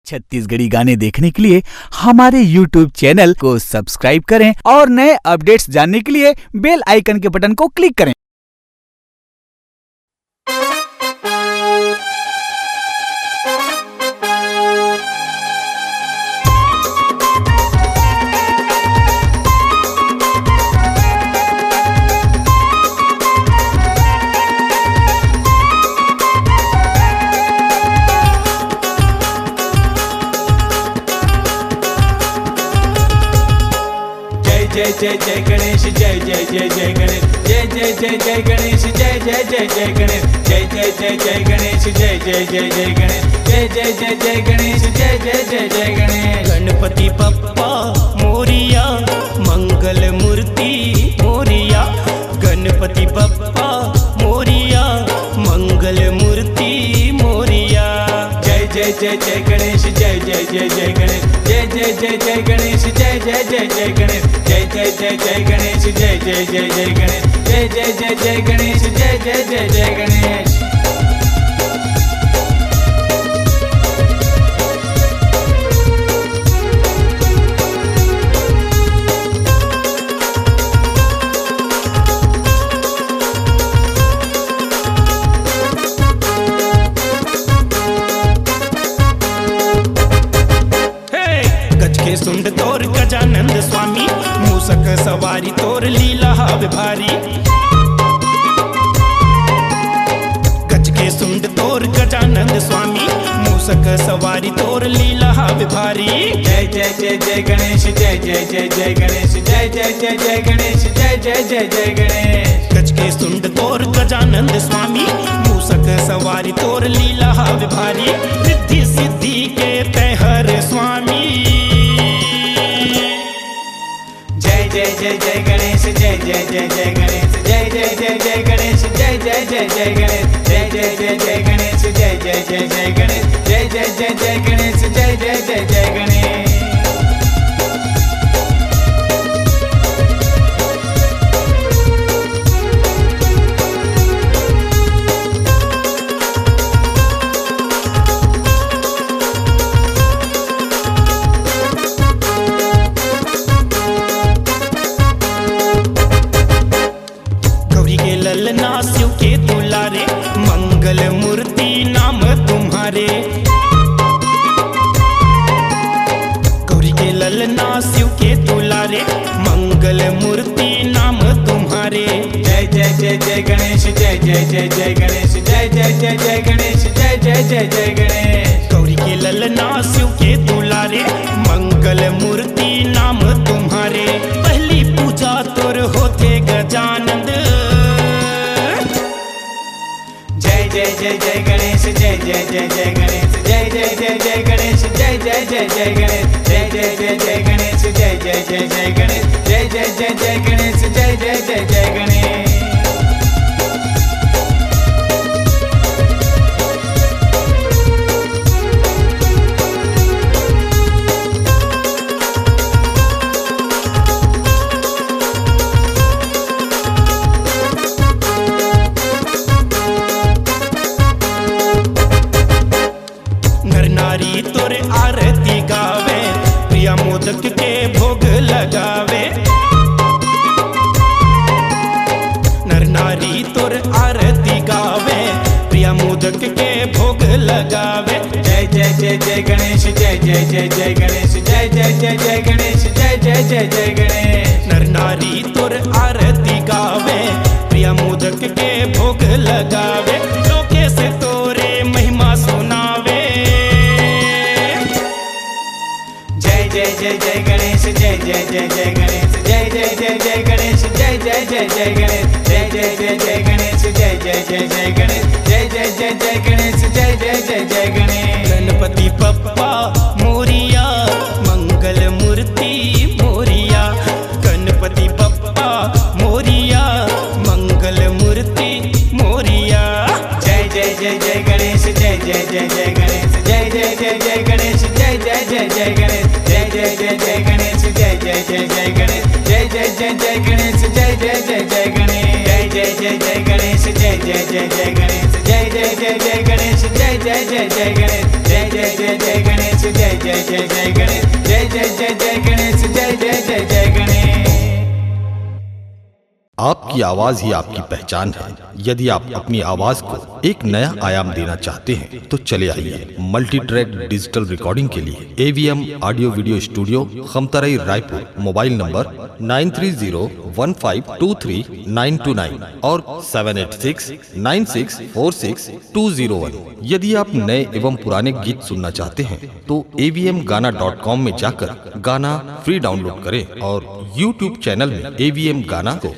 छत्तीसगढ़ी गाने देखने के लिए हमारे YouTube चैनल को सब्सक्राइब करें और नए अपडेट्स जानने के लिए बेल आइकन के बटन को क्लिक करें। जय जय जय गणेश जय जय जय जय गणेश जय जय जय जय गणेश जय जय जय जय गणेश जय जय जय जय गणेश जय जय जय जय गणेश जय जय जय जय गणेश जय जय जय जय गणेश। गणपति बप्पा मोरिया मंगल मूर्ति मोरिया, गणपति बप्पा मोरिया मंगल मूर्ति मोरिया। जय जय जय जय गणेश जय जय जय जय गणेश जय जय जय जय गणेश जय जय जय जय गणेश जय जय जय जय गणेश जय जय जय जय गणेश जय जय जय जय गणेश जय जय जय जय गणेश। सुंड तोर गजानंद स्वामी, मूसक सवारी तोर लीला हावे भारी। गज के सुंड तोर गजानंद स्वामी, मूसक सवारी तोर लीला हावे भारी। जय जय जय जय गणेश जय जय जय जय गणेश जय जय जय जय गणेश जय जय जय जय गणेश। गज के सुंड तोर गजानंद स्वामी, मूसक सवारी तोर लीला हावे भारी। रिद्धि सिद्धि के तहर स्वामी, जय जय जय गणेश जय जय जय जय गणेश जय जय जय जय गणेश जय जय जय जय गणेश जय जय जय जय गणेश जय जय जय जय गणेश जय जय जय जय गणेश जय जय जय जय गणेश। ललना शिव के दुलारे, मंगल मूर्ति नाम तुम्हारे। गौरी के ललना शिव के दुलारे, मंगल मूर्ति नाम तुम्हारे। जय जय जय जय गणेश जय जय जय जय गणेश जय जय जय जय गणेश जय जय जय जय गणेश। गौरी के ललना शिव के दुलारे, मंगल मूर्ति नाम तुम्हारे। पहली पूजा तोर होते गजानंद, जय जय जय गणेश जय जय जय जय गणेश जय जय जय जय गणेश जय जय जय जय गणेश जय जय जय जय गणेश जय जय जय जय गणेश जय जय जय जय गणेश जय जय जय जय गणेश। नारी तोरे आरती गावे, प्रिया मोदक के भोग लगावे। नर नारी तोरे आरती गावे, प्रिया मोदक के भोग लगावे। जय जय जय जय गणेश जय जय जय जय गणेश जय जय जय जय गणेश जय जय जय जय गणेश। नर नारी तोरे आरती गावे, प्रिया मोदक के भोग लगावे। लोके से तोरे महिमा सुनावे, जय जय जय गणेश जय जय जय जय गणेश जय जय जय जय गणेश जय जय जय जय गणेश जय जय जय जय गणेश जय जय जय जय गणेश जय जय जय जय गणेश जय जय जय जय गणेश। गणपति बप्पा मोरिया मंगल मूर्ति मोरिया, गणपति बप्पा मोरिया मंगल मूर्ति मोरिया। जय जय जय जय गणेश जय जय जय जय गणेश जय जय जय जय गणेश जय जय जय जय गणेश जय जय जय जय गणेश जय जय जय जय गणेश जय जय जय जय गणेश जय जय जय जय गणेश। जय जय जय जय गणेश जय जय जय जय गणेश जय जय जय जय गणेश जय जय जय जय गणेश जय जय जय जय गणेश जय जय जय जय गणेश जय जय जय जय गणेश जय जय जय जय गणेश। आपकी आवाज ही आपकी पहचान है। यदि आप अपनी आवाज को एक नया आयाम देना चाहते हैं तो चले आइए मल्टी ट्रैक डिजिटल रिकॉर्डिंग के लिए AVM audio video studio Khamtarai Raipur. Mobile number 9301523929 और 7869646201। यदि आप नए एवं पुराने गीत सुनना चाहते हैं तो avmgana.com में जाकर गाना फ्री डाउनलोड करें और YouTube चैनल में AVM गाना को